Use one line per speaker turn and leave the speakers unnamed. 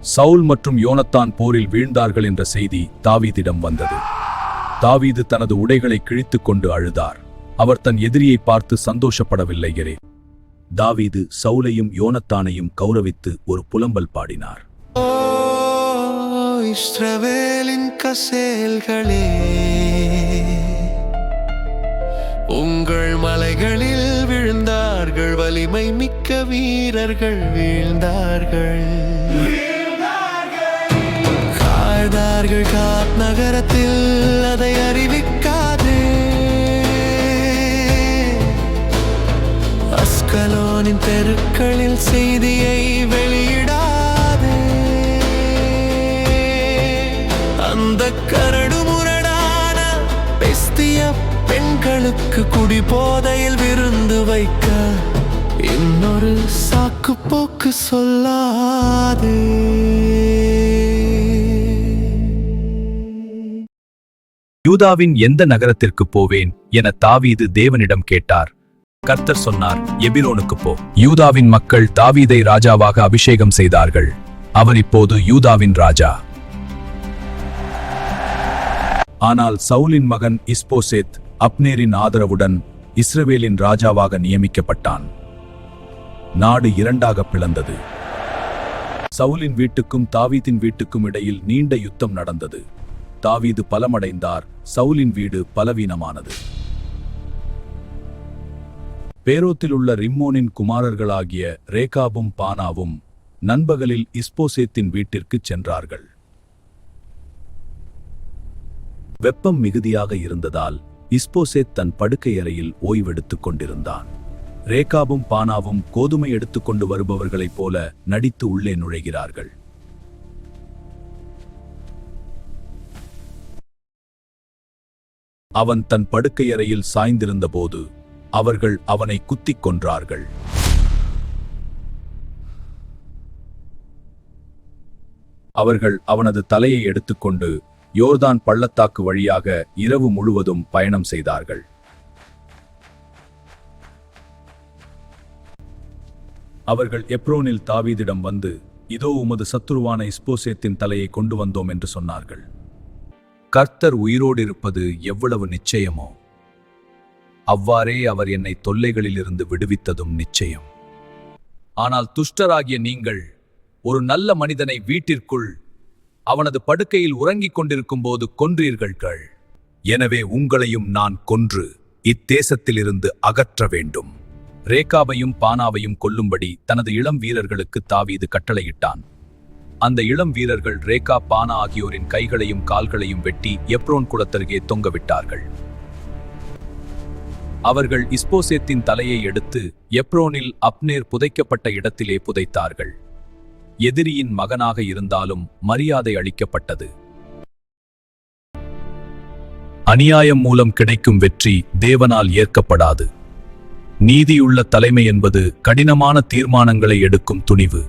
சவுல் மற்றும் யோனத்தான் போரில் வீழ்ந்தார்கள் என்ற செய்தி தாவீதிடம் வந்தது. தாவீது தனது உடைகளை கிழித்துக் கொண்டு அழுதார். அவர் தன் எதிரியை பார்த்து சந்தோஷப்படவில்லை. தாவீது சவுலையும் யோனத்தானையும் கௌரவித்து ஒரு புலம்பல் பாடினார்.
இஸ்ரவேலின் கசேல்களே, உங்கள் மலைகளில் விழுந்தார்கள், வலிமை மிக்க வீரர்கள் வீழ்ந்தார்கள். காழ்ந்தார்கள் காத் நகரத்தில், அதை அறிவிக்காதே. அஸ்கலோனின் தெருக்களில் செய்தியை வெளியிடாதே. அந்த கரடுமுரடான பெஸ்திய பெண்களுக்கு குடிபோதையில் விருந்து வைக்க இன்னொரு சாக்கு போக்கு சொல்லாதே.
யூதாவின் எந்த நகரத்திற்கு போவேன் என தாவீது தேவனிடம் கேட்டார். கர்த்தர் சொன்னார், எபிரோனுக்கு போ. யூதாவின் மக்கள் தாவீதை ராஜாவாக அபிஷேகம் செய்தார்கள். அவர் இப்போது யூதாவின் ராஜா. ஆனால் சவுலின் மகன் இஸ்போசேத் அப்னேரின் ஆதரவுடன் இஸ்ரவேலின் ராஜாவாக நியமிக்கப்பட்டான். நாடு இரண்டாக பிளந்தது. சவுலின் வீட்டுக்கும் தாவீதின் வீட்டுக்கும் இடையில் நீண்ட யுத்தம் நடந்தது. தாவீது பலமடைந்தார், சவுலின் வீடு பலவீனமானது. பேரோத்தில் உள்ள ரிம்மோனின் குமாரர்களாகிய ரேகாபும் பானாவும் நண்பகலில் இஸ்போசேத்தின் வீட்டிற்கு சென்றார்கள். வெப்பம் மிகுதியாக இருந்ததால் இஸ்போசேத் தன் படுக்கை அறையில் ஓய்வெடுத்துக் கொண்டிருந்தான். ரேகாபும் பானாவும் கோதுமை எடுத்துக்கொண்டு வருபவர்களைப் போல நடித்து உள்ளே நுழைகிறார்கள். அவன் தன் படுக்கையறையில் சாய்ந்திருந்த போது அவர்கள் அவனை குத்திக் கொன்றார்கள். அவர்கள் அவனது தலையை எடுத்துக்கொண்டு யோர்தான் பள்ளத்தாக்கு வழியாக இரவு முழுவதும் பயணம் செய்தார்கள். அவர்கள் எப்ரோனில் தாவீதிடம் வந்து, இதோ உமது சத்துருவான இஸ்போசேத்தின் தலையை கொண்டு வந்தோம் என்று சொன்னார்கள். கர்த்தர் உயிரோடு இருப்பது எவ்வளவு நிச்சயமோ, அவ்வாறே அவர் என்னை தொல்லைகளிலிருந்து விடுவித்ததும் நிச்சயம். ஆனால் துஷ்டராகிய நீங்கள் ஒரு நல்ல மனிதனை வீட்டிற்குள் அவனது படுக்கையில் உறங்கிக் கொண்டிருக்கும் போது கொன்றீர்கள். எனவே உங்களையும் நான் கொன்று இத்தேசத்திலிருந்து அகற்ற வேண்டும். ரேகாபையும் பானாவையும் கொல்லும்படி தனது இளம் வீரர்களுக்கு தாவீது கட்டளையிட்டான். அந்த இளம் வீரர்கள் ரேகா, பானா ஆகியோரின் கைகளையும் கால்களையும் வெட்டி எப்ரோன் குளத்தருகே தொங்கவிட்டார்கள். அவர்கள் இஸ்போசேத்தின் தலையை எடுத்து எப்ரோனில் அப்னேர் புதைக்கப்பட்ட இடத்திலே புதைத்தார்கள். எதிரியின் மகனாக இருந்தாலும் மரியாதை அளிக்கப்பட்டது. அநியாயம் மூலம் கிடைக்கும் வெற்றி தேவனால் ஏற்கப்படாது. நீதியுள்ள தலைமை என்பது கடினமான தீர்மானங்களை எடுக்கும் துணிவு.